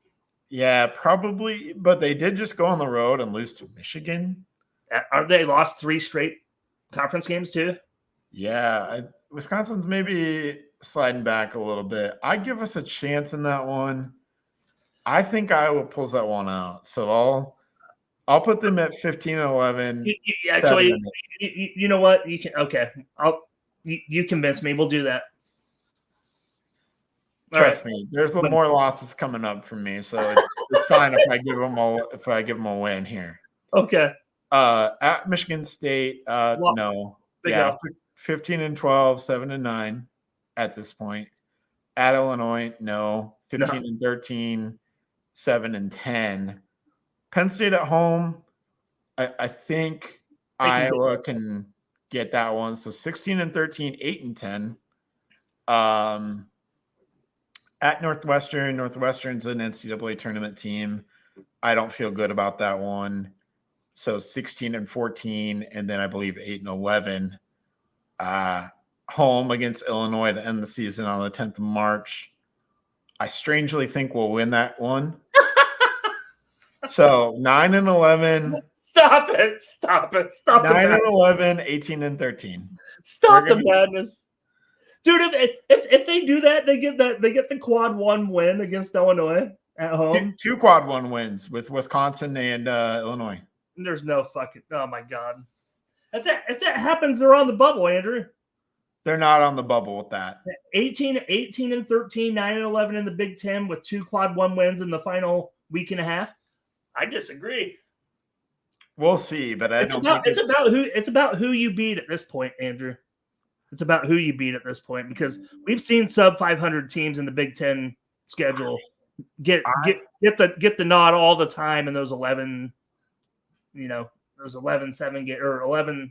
S2: Yeah, probably, but they did just go on the road and lose to Michigan.
S3: Aren't they lost 3 straight conference games too?
S2: Yeah, Wisconsin's maybe sliding back a little bit. I give us a chance in that one. I think Iowa pulls that one out. So I'll put them at 15-11.
S3: Actually, you know what? You can you convince me. We'll do that.
S2: Trust me, there's more losses coming up for me, so it's fine if I give them a win here.
S3: Okay.
S2: At Michigan State, no. Yeah, 15-12, 7-9 at this point. At Illinois, no. 15-13, 7-10. Penn State at home, I think Iowa can get that one. So 16-13, 8-10. At Northwestern's an NCAA tournament team. I don't feel good about that one. So 16-14, and then I believe 8-11. Home against Illinois to end the season on the 10th of March. I strangely think we'll win that one. So 9-11.
S3: Stop it.
S2: 9-11, 18-13.
S3: Stop the madness. Dude, if they do that, they get the quad 1 win against Illinois at home.
S2: 2 quad 1 wins with Wisconsin and Illinois.
S3: There's no fucking, oh my God. If that happens, they're on the bubble, Andrew.
S2: They're not on the bubble with that.
S3: 18-13, 9-11 in the Big Ten with 2 quad 1 wins in the final week and a half. I disagree.
S2: We'll see, but
S3: it's about who you beat at this point, Andrew. It's about who you beat at this point, because we've seen sub 500 teams in the Big Ten schedule get the nod all the time in those 11, those 11-7 or 11-6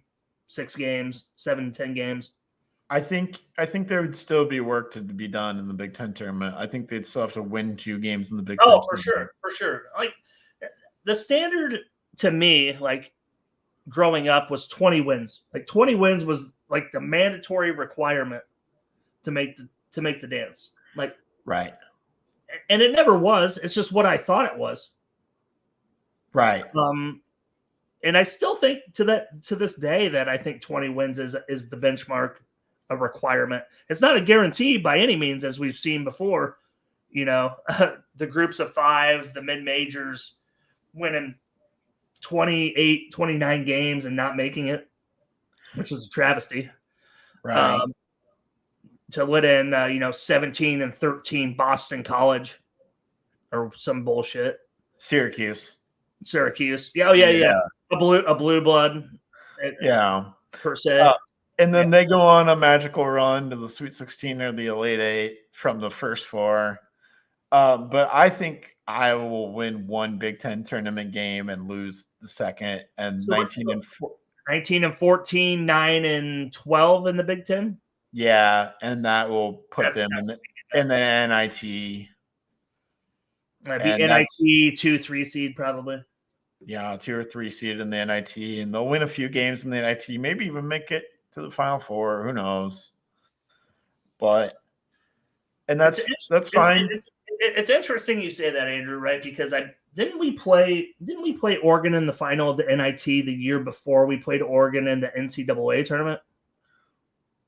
S3: games, 7-10 games.
S2: I think there would still be work to be done in the Big Ten tournament. I think they'd still have to win 2 games in the Big Ten.
S3: Oh, for sure. Like the standard to me, like growing up, was 20 wins. Like 20 wins was like the mandatory requirement to make the dance. Like,
S2: right.
S3: And it never was. It's just what I thought it was.
S2: Right.
S3: And I still think to this day that I think 20 wins is the benchmark, a requirement. It's not a guarantee by any means, as we've seen before. The groups of 5, the mid-majors winning 28, 29 games and not making it, which is a travesty.
S2: Right.
S3: To let in, 17-13 Boston College or some bullshit.
S2: Syracuse.
S3: Yeah. Oh, yeah. A blue blood. Per se.
S2: And then they go on a magical run to the Sweet 16 or the Elite 8 from the first 4. But I think Iowa will win 1 Big Ten tournament game and lose the second, and 19-14,
S3: 9-12 in the Big Ten.
S2: Yeah, and that will put them in the NIT.
S3: That'd be NIT 2-3 seed probably.
S2: Yeah, 2 or 3 seed in the NIT, and they'll win a few games in the NIT, maybe even make it to the Final Four. Who knows? That's fine.
S3: It's interesting you say that, Andrew, right? Because didn't we play Oregon in the final of the NIT the year before we played Oregon in the NCAA tournament?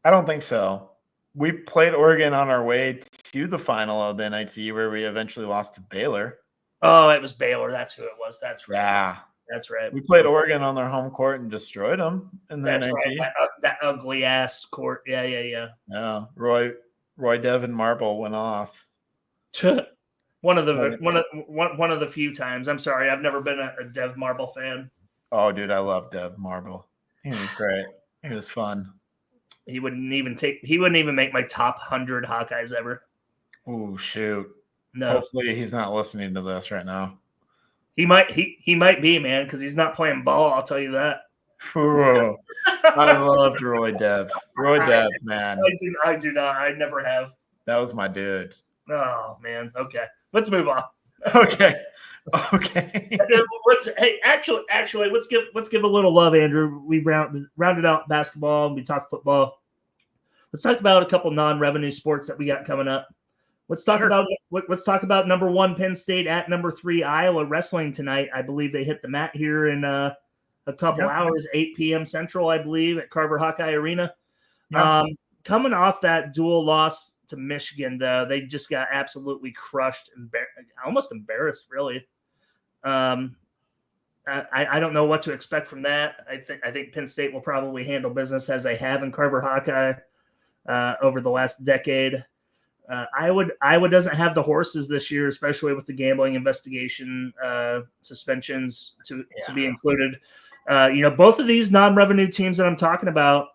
S2: I don't think so. We played Oregon on our way to the final of the NIT, where we eventually lost to Baylor.
S3: Oh, it was Baylor. That's who it was. That's right.
S2: Yeah.
S3: That's right.
S2: We played Oregon on their home court and destroyed them in the NIT.
S3: Right. That ugly ass court. Yeah.
S2: Yeah. Roy Devin Marble went off.
S3: one of the few times. I'm sorry, I've never been a Dev Marble fan.
S2: Oh, dude, I love Dev Marble. He was great. He was fun.
S3: He wouldn't even make my top 100 Hawkeyes ever.
S2: Oh, shoot.
S3: No.
S2: Hopefully he's not listening to this right now.
S3: He might be, man, because he's not playing ball, I'll tell you that.
S2: I loved Roy Dev. Man.
S3: I do not. I never have.
S2: That was my dude.
S3: Oh man. Okay. Let's move on.
S2: Okay.
S3: Hey, actually, let's give a little love, Andrew. We rounded out basketball and we talked football. Let's talk about a couple non-revenue sports that we got coming up. Let's talk about number 1 Penn State at number 3 Iowa wrestling tonight. I believe they hit the mat here in a couple hours, 8 p.m. Central, I believe, at Carver Hawkeye Arena. Yep. Coming off that dual loss to Michigan, though, they just got absolutely crushed, almost embarrassed, really. I don't know what to expect from that. I think Penn State will probably handle business as they have in Carver Hawkeye over the last decade. Iowa doesn't have the horses this year, especially with the gambling investigation suspensions to be included. Both of these non-revenue teams that I'm talking about,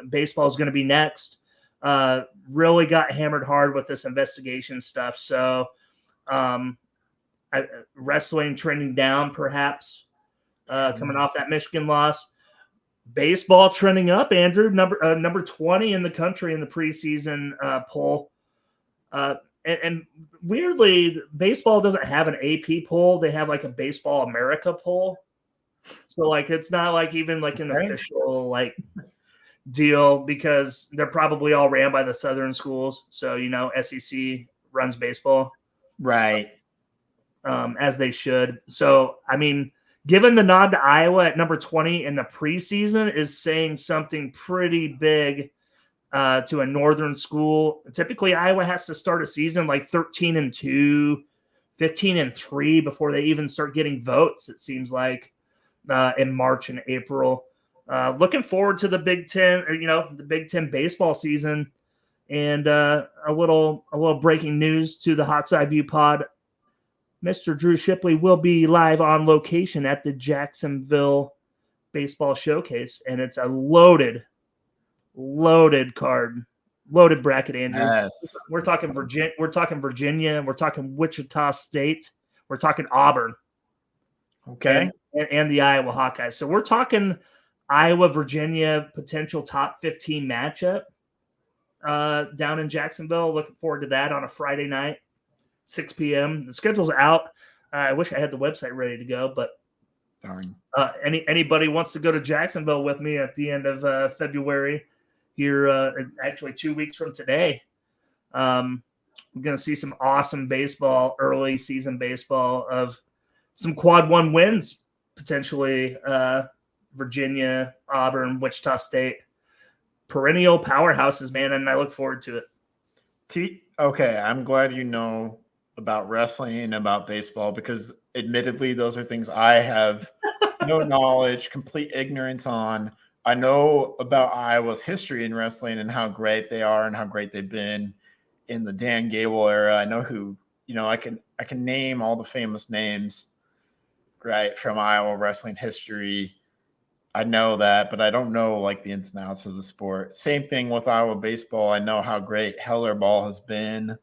S3: baseball is going to be next, really got hammered hard with this investigation stuff. So wrestling trending down, perhaps, coming off that Michigan loss. Baseball trending up, Andrew, number 20 in the country in the preseason poll. And weirdly, baseball doesn't have an AP poll. They have like a Baseball America poll. So like it's not like even like an official like deal because they're probably all ran by the Southern schools. So SEC runs baseball,
S2: right?
S3: As they should. So I mean, given the nod to Iowa at number 20 in the preseason is saying something pretty big to a northern school. Typically, Iowa has to start a season like 13-2, 15-3 before they even start getting votes, it seems like, in March and April. Looking forward to the Big Ten, the Big Ten baseball season. And a little breaking news to the Hawks Eye View pod. Mr. Drew Shipley will be live on location at the Jacksonville Baseball Showcase, and it's a loaded card, loaded bracket, Andrew.
S2: Yes.
S3: We're talking Virginia. We're talking Wichita State. We're talking Auburn.
S2: Okay.
S3: And the Iowa Hawkeyes. So we're talking Iowa, Virginia, potential top 15 matchup down in Jacksonville. Looking forward to that on a Friday night, 6 p.m. The schedule's out. I wish I had the website ready to go, but
S2: darn.
S3: Anybody wants to go to Jacksonville with me at the end of February here, actually 2 weeks from today. We're going to see some awesome baseball, early season baseball of some quad one wins, potentially Virginia, Auburn, Wichita State. Perennial powerhouses, man, and I look forward to it.
S2: Okay, I'm glad you know about wrestling and about baseball because admittedly, those are things I have no knowledge, complete ignorance on. I know about Iowa's history in wrestling and how great they are and how great they've been in the Dan Gable era. I know who, I can name all the famous names, right, from Iowa wrestling history. I know that, but I don't know like the ins and outs of the sport. Same thing with Iowa baseball. I know how great Heller ball has been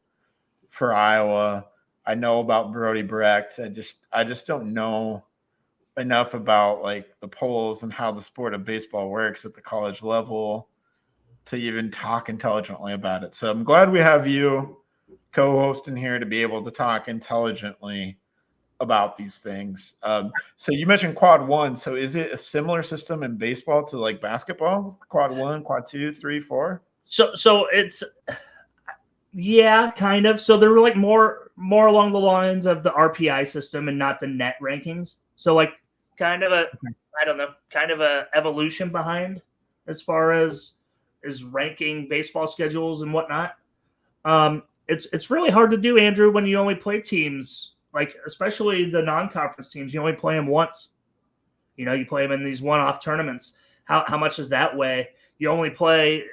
S2: for Iowa. I know about Brody Brecht. I just don't know enough about like the polls and how the sport of baseball works at the college level to even talk intelligently about it. So I'm glad we have you co-hosting here to be able to talk intelligently about these things. So you mentioned quad one. So is it a similar system in baseball to like basketball? Quad 1, quad 2, 3, 4?
S3: So it's kind of. So they're like more along the lines of the RPI system and not the net rankings. So like kind of a evolution behind as far as ranking baseball schedules and whatnot. It's really hard to do, Andrew, when you only play teams. Like, especially the non-conference teams, you only play them once. You play them in these one-off tournaments. How much does that weigh? You only play,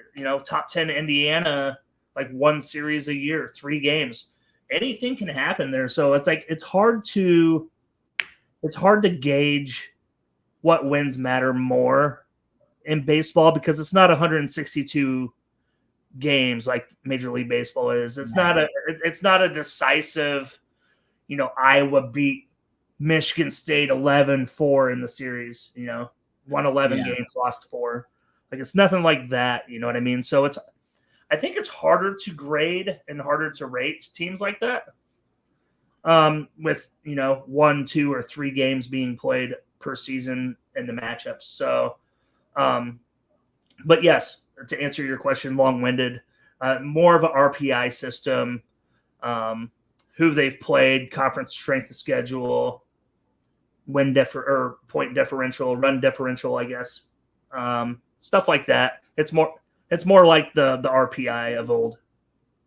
S3: top 10 Indiana, like one series a year, 3 games. Anything can happen there. So it's like it's hard to gauge what wins matter more in baseball because it's not 162 games like Major League Baseball is. It's not a decisive. Iowa beat Michigan State 11-4 in the series, won 11 games, lost 4. Like, it's nothing like that. You know what I mean? So I think it's harder to grade and harder to rate teams like that. With 1, 2, or 3 games being played per season in the matchups. So, but yes, to answer your question, long-winded, more of an RPI system, who they've played, conference strength of schedule, point differential, run differential, I guess, stuff like that. It's more like the RPI of old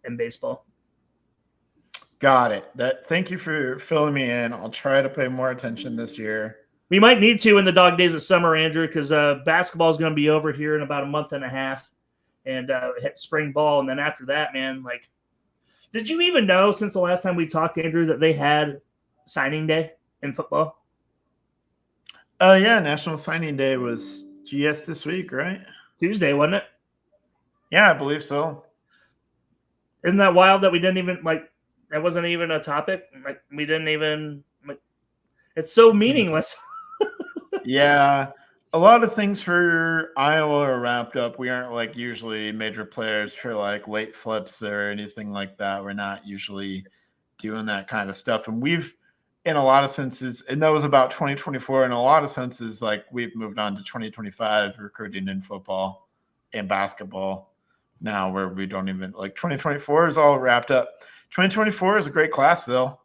S3: in baseball.
S2: Got it. Thank you for filling me in. I'll try to pay more attention this year.
S3: We might need to in the dog days of summer, Andrew, because basketball is going to be over here in about a month and a half, and hit spring ball. And then after that, man, did you even know since the last time we talked, Andrew, that they had signing day in football?
S2: Yeah, National Signing Day was GS this week, right?
S3: Tuesday, wasn't it?
S2: Yeah, I believe so.
S3: Isn't that wild that we didn't even that wasn't even a topic? We didn't even it's so meaningless.
S2: Yeah, a lot of things for Iowa are wrapped up. We aren't usually major players for late flips or anything like that. We're not usually doing that kind of stuff. And we've, in a lot of senses, and that was about 2024, in a lot of senses, we've moved on to 2025 recruiting in football and basketball now, where we don't even 2024 is all wrapped up. 2024 is a great class, though.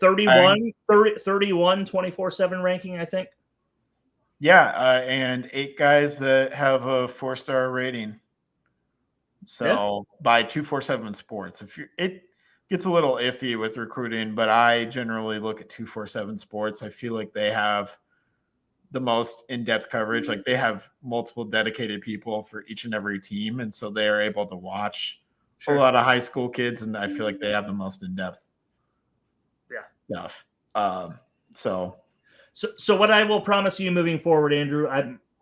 S3: 31, 24/7 ranking, I think.
S2: Yeah, and 8 guys that have a 4-star rating. So by 247 Sports, it gets a little iffy with recruiting, but I generally look at 247 Sports. I feel like they have the most in-depth coverage. They have multiple dedicated people for each and every team, and so they are able to watch a lot of high school kids, and I feel like they have the most in-depth stuff.
S3: So what I will promise you moving forward, Andrew,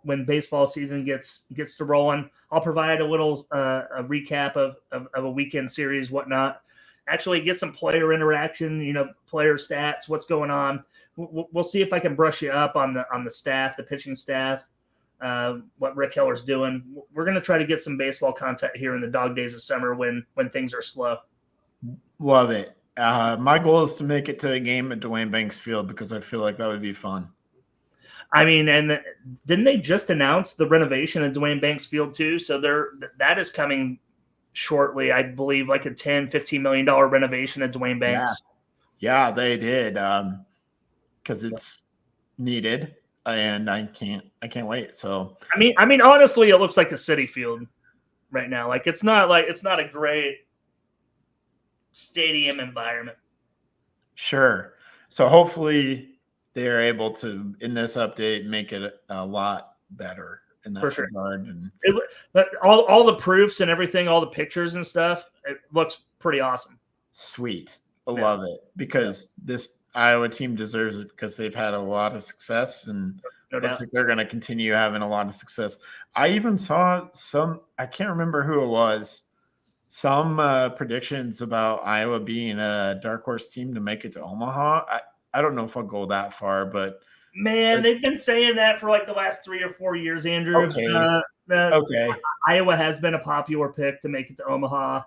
S3: when baseball season gets to rolling, I'll provide a little a recap of a weekend series, whatnot. Actually get some player interaction, player stats, what's going on. We'll see if I can brush you up on the staff, the pitching staff, what Rick Heller's doing. We're going to try to get some baseball content here in the dog days of summer when things are slow.
S2: Love it. My goal is to make it to a game at Dwayne Banks Field because I feel like that would be fun.
S3: I mean, and didn't they just announce the renovation at Dwayne Banks Field too? So that is coming shortly, I believe, like a $10-15 million renovation at Dwayne Banks.
S2: Yeah, they did. Because it's needed, and I can't wait. So
S3: I mean, honestly, it looks like a city field right now. It's not a great stadium environment. Sure.
S2: So hopefully they're able to, in this update, make it a lot better in that regard. And
S3: all the proofs and everything, all the pictures and stuff, it looks pretty awesome.
S2: Sweet. I love it because this Iowa team deserves it because they've had a lot of success and looks like they're going to continue having a lot of success. I even saw I can't remember who it was, some predictions about Iowa being a dark horse team to make it to Omaha. I don't know if I'll go that far, but
S3: man, they've been saying that for the last 3 or 4 years, Andrew.
S2: Okay.
S3: Iowa has been a popular pick to make it to Omaha.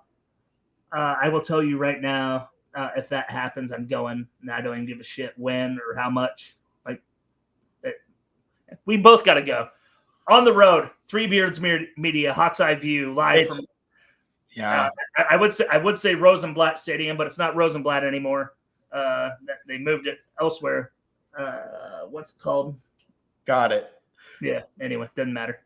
S3: I will tell you right now, if that happens, I'm going. And I don't even give a shit when or how much. We both got to go on the road. Three Beards Media, Hawk's Eye View, live from.
S2: Yeah,
S3: I would say Rosenblatt Stadium, but it's not Rosenblatt anymore. They moved it elsewhere. What's it called?
S2: Got it.
S3: Yeah. Anyway, doesn't matter.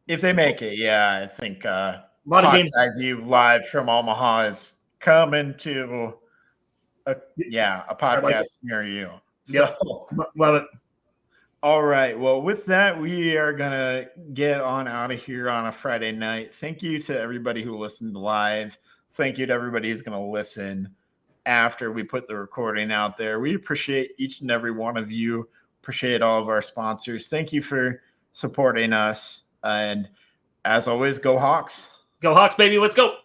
S2: If they make it, yeah, I think
S3: a lot of games.
S2: You live from Omaha is coming to a podcast near you.
S3: Yep. Love it.
S2: All right. Well, with that, we are going to get on out of here on a Friday night. Thank you to everybody who listened live. Thank you to everybody who's going to listen after we put the recording out there. We appreciate each and every one of you. Appreciate all of our sponsors. Thank you for supporting us. And as always, go Hawks.
S3: Go Hawks, baby. Let's go.